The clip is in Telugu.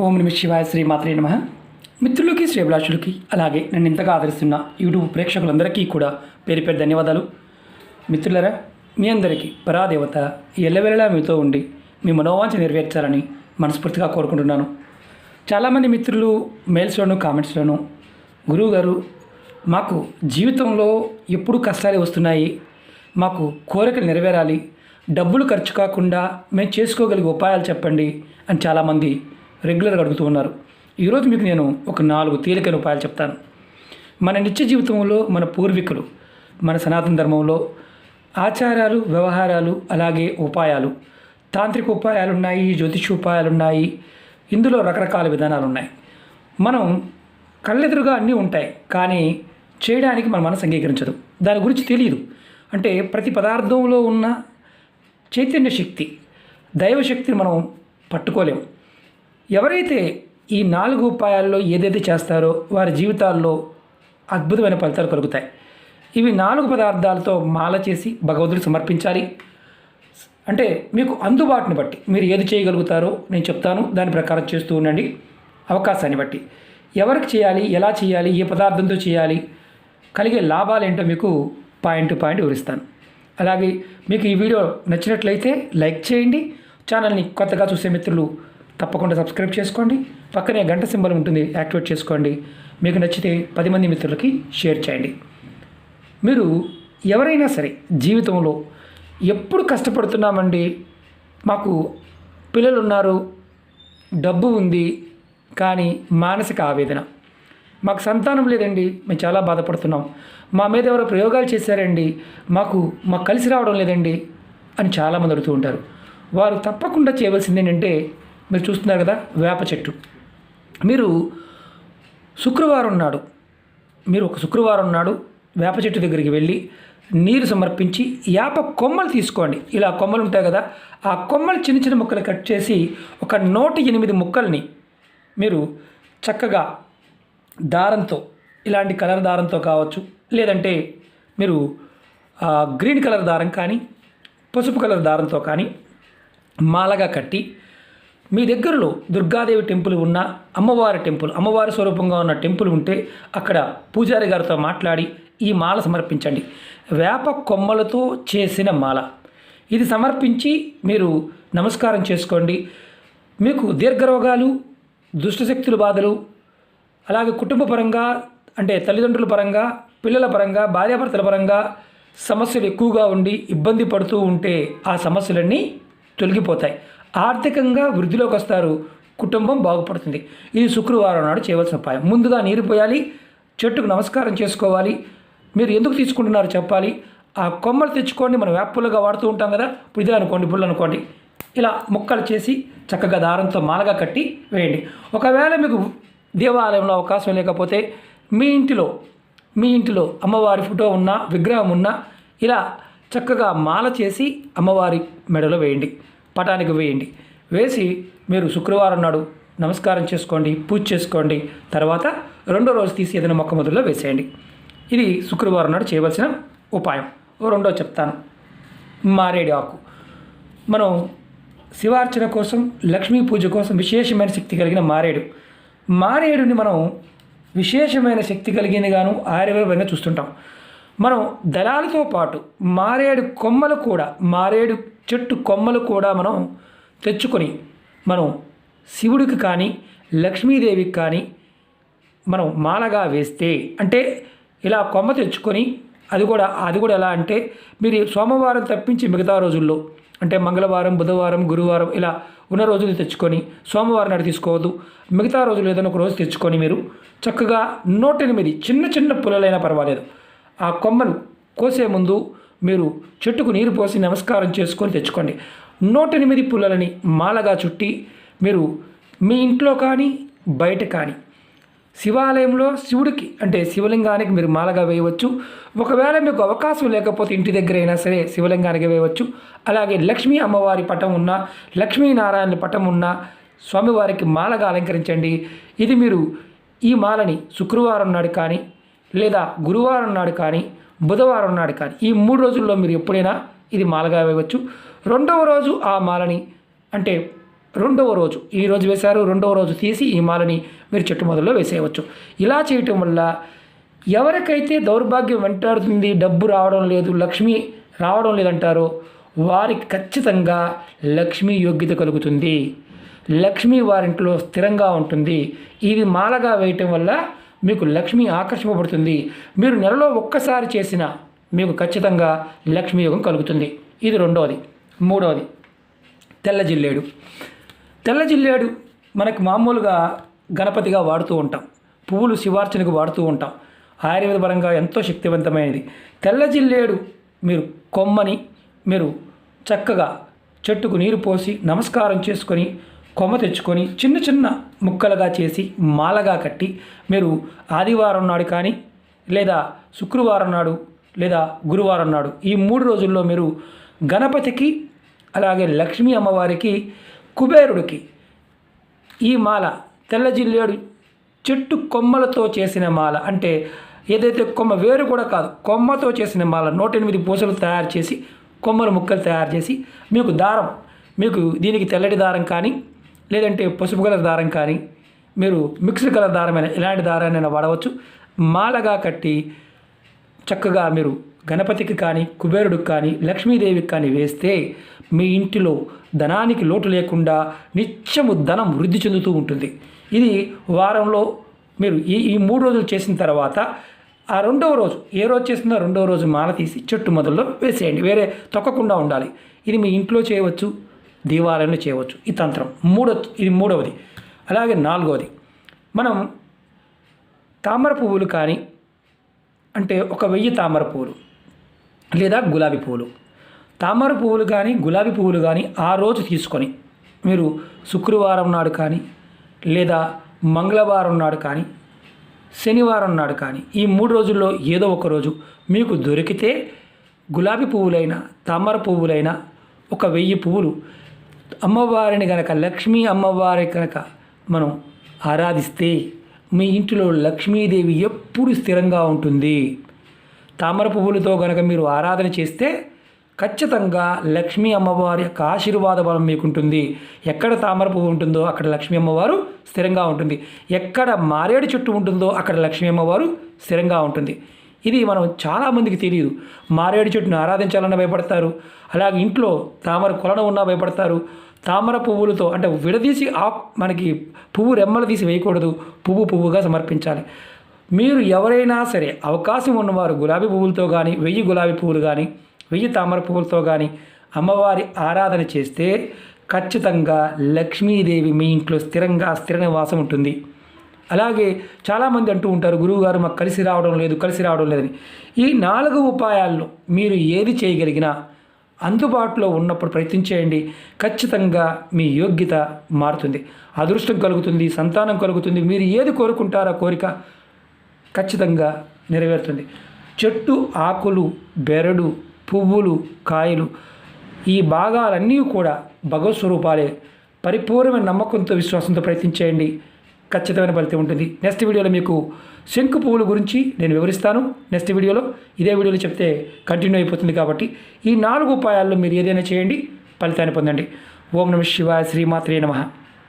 ఓం నమ శివాయ శ్రీ మాత్రే నమః. మిత్రులకి శ్రేభిలాషులకి అలాగే నన్ను ఇంతగా ఆదరిస్తున్న యూట్యూబ్ ప్రేక్షకులందరికీ కూడా పేరు పేరు ధన్యవాదాలు. మిత్రులరా, మీ అందరికీ పరాదేవత ఎల్లవెల్లలా మీతో ఉండి మీ మనోవాంఛ నెరవేర్చాలని మనస్ఫూర్తిగా కోరుకుంటున్నాను. చాలామంది మిత్రులు మెయిల్స్లోను కామెంట్స్లోను, గురువుగారు మాకు జీవితంలో ఎప్పుడు కష్టాలు వస్తున్నాయి, మాకు కోరికలు నెరవేరాలి, డబ్బులు ఖర్చు కాకుండా మేము చేసుకోగలిగే ఉపాయాలు చెప్పండి అని చాలామంది రెగ్యులర్గా అడుగుతూ ఉన్నారు. ఈరోజు మీకు నేను ఒక 4 తేలికైన ఉపాయాలు చెప్తాను. మన నిత్య జీవితంలో మన పూర్వీకులు మన సనాతన ధర్మంలో ఆచారాలు, వ్యవహారాలు, అలాగే ఉపాయాలు, తాంత్రిక ఉపాయాలు ఉన్నాయి, జ్యోతిష ఉపాయాలు ఉన్నాయి. ఇందులో రకరకాల విధానాలు ఉన్నాయి. మనం కళ్ళెదురుగా అన్నీ ఉంటాయి, కానీ చేయడానికి మన మనసు అంగీకరించదు. దాని గురించి తెలియదు. అంటే ప్రతి పదార్థంలో ఉన్న చైతన్య శక్తి, దైవశక్తిని మనం పట్టుకోలేము. ఎవరైతే ఈ 4 ఉపాయాల్లో ఏదైతే చేస్తారో వారి జీవితాల్లో అద్భుతమైన ఫలితాలు కలుగుతాయి. ఇవి 4 పదార్థాలతో మాల చేసి భగవంతుడికి సమర్పించాలి. అంటే మీకు అందుబాటుని బట్టి మీరు ఏది చేయగలుగుతారో నేను చెప్తాను, దాని ప్రకారం చేస్తూ ఉండండి. అవకాశాన్ని బట్టి ఎవరికి చేయాలి, ఎలా చేయాలి, ఏ పదార్థంతో చేయాలి, కలిగే లాభాలు ఏంటో మీకు పాయింట్ టు పాయింట్ వివరిస్తాను. అలాగే మీకు ఈ వీడియో నచ్చినట్లయితే లైక్ చేయండి. ఛానల్ని కొత్తగా చూసే మిత్రులు తప్పకుండా సబ్స్క్రైబ్ చేసుకోండి. పక్కనే గంట సింబల్ ఉంటుంది, యాక్టివేట్ చేసుకోండి. మీకు నచ్చితే 10 మంది మిత్రులకి షేర్ చేయండి. మీరు ఎవరైనా సరే జీవితంలో ఎప్పుడు కష్టపడుతున్నామండి, మాకు పిల్లలు ఉన్నారు, డబ్బు ఉంది, కానీ మానసిక ఆవేదన, మాకు సంతానం లేదండి, మేము చాలా బాధపడుతున్నాం, మా మీద ఎవరో ప్రయోగాలు చేశారండి, మాకు కలిసి రావడం లేదండి అని చాలామంది అడుగుతూ ఉంటారు. వారు తప్పకుండా చేయవలసింది ఏంటంటే, మీరు చూస్తున్నారు కదా వేప చెట్టు. మీరు ఒక శుక్రవారం నాడు వేప చెట్టు దగ్గరికి వెళ్ళి నీరు సమర్పించి వేప కొమ్మలు తీసుకోండి. ఇలా కొమ్మలు ఉంటాయి కదా, ఆ కొమ్మలు చిన్న చిన్న ముక్కలు కట్ చేసి ఒక 108 ముక్కల్ని మీరు చక్కగా దారంతో, ఇలాంటి కలర్ దారంతో కావచ్చు, లేదంటే మీరు గ్రీన్ కలర్ దారం కానీ పసుపు కలర్ దారంతో కానీ మాలగా కట్టి మీ దగ్గరలో దుర్గాదేవి టెంపుల్ ఉన్న, అమ్మవారి స్వరూపంగా ఉన్న టెంపుల్ ఉంటే అక్కడ పూజారి గారితో మాట్లాడి ఈ మాల సమర్పించండి. వేప కొమ్మలతో చేసిన మాల ఇది సమర్పించి మీరు నమస్కారం చేసుకోండి. మీకు దీర్ఘరోగాలు, దుష్టశక్తుల బాధలు, అలాగే కుటుంబ పరంగా అంటే తల్లిదండ్రుల పరంగా, పిల్లల పరంగా, భార్యాభర్తల పరంగా సమస్యలు ఎక్కువగా ఉండి ఇబ్బంది పడుతూ ఉంటే ఆ సమస్యలన్నీ తొలగిపోతాయి. ఆర్థికంగా వృద్ధిలోకి వస్తారు, కుటుంబం బాగుపడుతుంది. ఇది శుక్రవారం నాడు చేయవలసిన ఉపాయం. ముందుగా నీరు పోయాలి, చెట్టుకు నమస్కారం చేసుకోవాలి. మీరు ఎందుకు తీసుకుంటున్నారో చెప్పాలి. ఆ కొమ్మలు తెచ్చుకోండి. మనం వేప పుల్లగా వాడుతూ ఉంటాం కదా, ఇప్పుడు ఇదే అనుకోండి, పుల్ల అనుకోండి. ఇలా ముక్కలు చేసి చక్కగా దారంతో మాలగా కట్టి వేయండి. ఒకవేళ మీకు దేవాలయంలో అవకాశం లేకపోతే మీ ఇంటిలో అమ్మవారి ఫోటో ఉన్నా, విగ్రహం ఉన్నా, ఇలా చక్కగా మాల చేసి అమ్మవారి మెడలో వేయండి, పటానికి వేయండి. వేసి మీరు శుక్రవారం నాడు నమస్కారం చేసుకోండి, పూజ చేసుకోండి. తర్వాత 2వ రోజు తీసి ఏదైనా మొక్క మొదల్లో వేసేయండి. ఇది శుక్రవారం నాడు చేయవలసిన ఉపాయం. రెండో చెప్తాను, మారేడు ఆకు. మనం శివార్చన కోసం, లక్ష్మీ పూజ కోసం విశేషమైన శక్తి కలిగిన మారేడుని మనం విశేషమైన శక్తి కలిగింది గాను ఆయుర్వేదంగా చూస్తుంటాం. మనం దళాలతో పాటు మారేడు చెట్టు కొమ్మలు కూడా మనం తెచ్చుకొని మనం శివుడికి కానీ లక్ష్మీదేవికి కానీ మనం మాలగా వేస్తే, అంటే ఇలా కొమ్మ తెచ్చుకొని అది కూడా ఎలా అంటే, మీరు సోమవారం తప్పించి మిగతా రోజుల్లో, అంటే మంగళవారం, బుధవారం, గురువారం ఇలా ఉన్న రోజులు తెచ్చుకొని సోమవారం నాడు తీసుకోవద్దు. మిగతా రోజులు ఏదైనా ఒక రోజు తెచ్చుకొని మీరు చక్కగా 108 చిన్న చిన్న పుల్లలైనా పర్వాలేదు, ఆ కొమ్మను కోసే ముందు మీరు చెట్టుకు నీరు పోసి నమస్కారం చేసుకొని తెచ్చుకోండి. 108 పుల్లలని మాలగా చుట్టి మీరు మీ ఇంట్లో కానీ బయట కానీ శివాలయంలో శివుడికి, అంటే శివలింగానికి మీరు మాలగా వేయవచ్చు. ఒకవేళ మీకు అవకాశం లేకపోతే ఇంటి దగ్గర అయినా సరే శివలింగానికి వేయవచ్చు. అలాగే లక్ష్మీ అమ్మవారి పటం ఉన్న, లక్ష్మీనారాయణ పటం ఉన్న స్వామివారికి మాలగా అలంకరించండి. ఇది మీరు ఈ మాలని శుక్రవారం నాడు కానీ, లేదా గురువారం నాడు కానీ, బుధవారం నాడు కానీ, ఈ 3 రోజుల్లో మీరు ఎప్పుడైనా ఇది మాలగా వేయవచ్చు. 2వ రోజు ఆ మాలని, అంటే రెండవ రోజు ఈరోజు వేశారు, రెండవ రోజు తీసి ఈ మాలని మీరు చెట్టు మొదల్లో వేసేయవచ్చు. ఇలా చేయటం వల్ల ఎవరికైతే దౌర్భాగ్యం వెంటాడుతుంది, డబ్బు రావడం లేదు, లక్ష్మి రావడం లేదంటారో వారికి ఖచ్చితంగా లక్ష్మీ యోగ్యత కలుగుతుంది. లక్ష్మి వారింట్లో స్థిరంగా ఉంటుంది. ఇది మాలగా వేయటం వల్ల మీకు లక్ష్మి ఆకర్షింపబడుతుంది. మీరు నెలలో ఒక్కసారి చేసినా మీకు ఖచ్చితంగా లక్ష్మీ యోగం కలుగుతుంది. ఇది రెండవది. మూడవది తెల్ల జిల్లేడు. తెల్ల జిల్లేడు మనకు మామూలుగా గణపతిగా వాడుతూ ఉంటాం, పువ్వులు శివార్చనకు వాడుతూ ఉంటాం. ఆయుర్వేద పరంగా ఎంతో శక్తివంతమైనది. తెల్ల జిల్లేడు మీరు కొమ్మని మీరు చక్కగా చెట్టుకు నీరు పోసి నమస్కారం చేసుకొని కొమ్మ తెచ్చుకొని చిన్న చిన్న ముక్కలుగా చేసి మాలగా కట్టి మీరు ఆదివారం నాడు కానీ లేదా శుక్రవారం నాడు లేదా గురువారం నాడు ఈ 3 రోజుల్లో మీరు గణపతికి అలాగే లక్ష్మీ అమ్మవారికి కుబేరుడికి ఈ మాల తెల్ల జిల్లేడు చెట్టు కొమ్మలతో చేసిన మాల, అంటే ఏదైతే కొమ్మ వేరు కూడా కాదు, కొమ్మతో చేసిన మాల 108 పూసలు తయారు చేసి కొమ్మల ముక్కలు తయారు చేసి మీకు దారం, మీకు దీనికి తెల్లటి దారం కానీ లేదంటే పసుపు కలర్ దారం కానీ మీరు మిక్స్డ్ కలర్ దారమైన ఇలాంటి దారాన్ని వాడవచ్చు. మాలగా కట్టి చక్కగా మీరు గణపతికి కానీ కుబేరుడికి కానీ లక్ష్మీదేవికి కానీ వేస్తే మీ ఇంటిలో ధనానికి లోటు లేకుండా నిత్యము ధనం వృద్ధి చెందుతూ ఉంటుంది. ఇది వారంలో మీరు ఈ 3 రోజులు చేసిన తర్వాత ఆ రెండవ రోజు ఏ రోజు చేసిందో రెండవ రోజు మాల తీసి చెట్టు మొదల్లో వేసేయండి. వేరే తొక్కకుండా ఉండాలి. ఇది మీ ఇంట్లో చేయవచ్చు, దేవాలయంలో చేయవచ్చు. ఈ తంత్రం ఇది మూడవది. అలాగే నాలుగవది, మనం తామర పువ్వులు కానీ అంటే 1000 తామర పువ్వులు లేదా గులాబీ పువ్వులు, తామర పువ్వులు కానీ గులాబీ పువ్వులు కానీ ఆ రోజు తీసుకొని మీరు శుక్రవారం నాడు కానీ లేదా మంగళవారం నాడు కానీ శనివారం నాడు కానీ ఈ 3 రోజుల్లో ఏదో ఒక రోజు మీకు దొరికితే గులాబీ పువ్వులైనా తామర పువ్వులైనా 1000 పువ్వులు అమ్మవారిని కనుక లక్ష్మీ అమ్మవారి కనుక మనం ఆరాధిస్తే మీ ఇంటిలో లక్ష్మీదేవి ఎప్పుడు స్థిరంగా ఉంటుంది. తామర పువ్వులతో కనుక మీరు ఆరాధన చేస్తే ఖచ్చితంగా లక్ష్మీ అమ్మవారి యొక్క ఆశీర్వాద బలం మీకుంటుంది. ఎక్కడ తామర పువ్వు ఉంటుందో అక్కడ లక్ష్మీ అమ్మవారు స్థిరంగా ఉంటుంది. ఎక్కడ మారేడు చెట్టు ఉంటుందో అక్కడ లక్ష్మీ అమ్మవారు స్థిరంగా ఉంటుంది. ఇది మనం చాలామందికి తెలియదు. మారేడు చెట్టును ఆరాధించాలన్నా భయపడతారు, అలాగే ఇంట్లో తామర కొలను ఉన్నా భయపడతారు. తామర పువ్వులతో అంటే విడదీసి మనకి పువ్వు రెమ్మలు తీసి వేయకూడదు, పువ్వుగా సమర్పించాలి. మీరు ఎవరైనా సరే అవకాశం ఉన్నవారు గులాబీ పువ్వులతో కానీ 1000 గులాబీ పువ్వులు కానీ 1000 తామర పువ్వులతో కానీ అమ్మవారి ఆరాధన చేస్తే ఖచ్చితంగా లక్ష్మీదేవి మీ ఇంట్లో స్థిర నివాసం ఉంటుంది. అలాగే చాలామంది అంటూ ఉంటారు, గురువుగారు మాకు కలిసి రావడం లేదని. ఈ 4 ఉపాయాల్లో మీరు ఏది చేయగలిగినా అందుబాటులో ఉన్నప్పుడు ప్రయత్నించేయండి. ఖచ్చితంగా మీ యోగ్యత మారుతుంది, అదృష్టం కలుగుతుంది, సంతానం కలుగుతుంది. మీరు ఏది కోరుకుంటారో కోరిక ఖచ్చితంగా నెరవేరుతుంది. చెట్టు ఆకులు, బెరడు, పువ్వులు, కాయలు ఈ భాగాలన్నీ కూడా భగవత్ స్వరూపాలే. పరిపూర్ణమైన నమ్మకంతో విశ్వాసంతో ప్రయత్నించేయండి, ఖచ్చితమైన ఫలితం ఉంటుంది. నెక్స్ట్ వీడియోలో మీకు శంకు పువ్వుల గురించి నేను వివరిస్తాను. నెక్స్ట్ వీడియోలో ఇదే వీడియోలో చెప్తే కంటిన్యూ అయిపోతుంది. కాబట్టి ఈ 4 ఉపాయాల్లో మీరు ఏదైనా చేయండి, ఫలితాన్ని పొందండి. ఓం నమః శివాయ. శ్రీమాత్రే నమః.